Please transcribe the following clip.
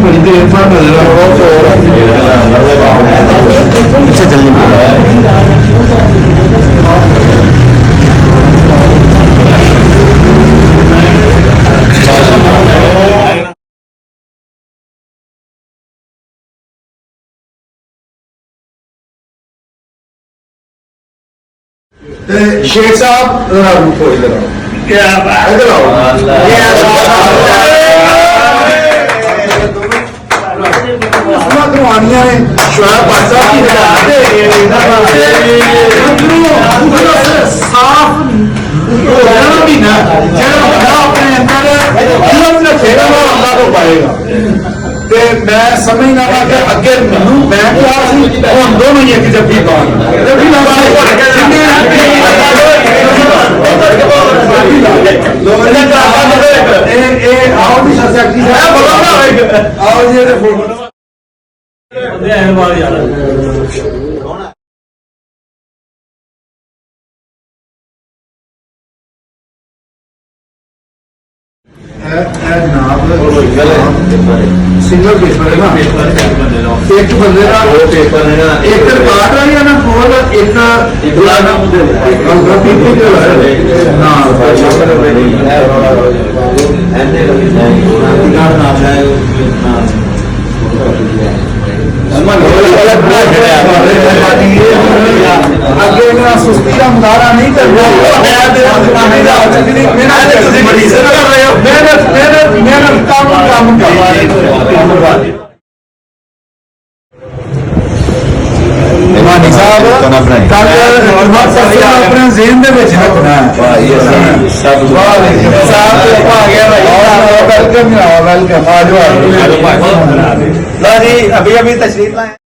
बड़ी देर बाद पीछे चलने शेख साहब थोड़ी देर क्या करवानिया ने शोएब साहब की साफ महीना अपने अंदर रखेगा वो अल्लाह को पाएगा। मैं समझना वा कि अगे मैं मैं कहा दोनों ही एक जब भी सिंगल पेपर है ना एक बंदे का दो पेपर है ना एक रिकॉर्ड है या ना फोन एक बुलाना अगे सुस्ती का मुजाहरा नहीं करना अपने जेहन दे विच रखना वेलकम आ जाओ। अभी अभी तशरीफ लाए।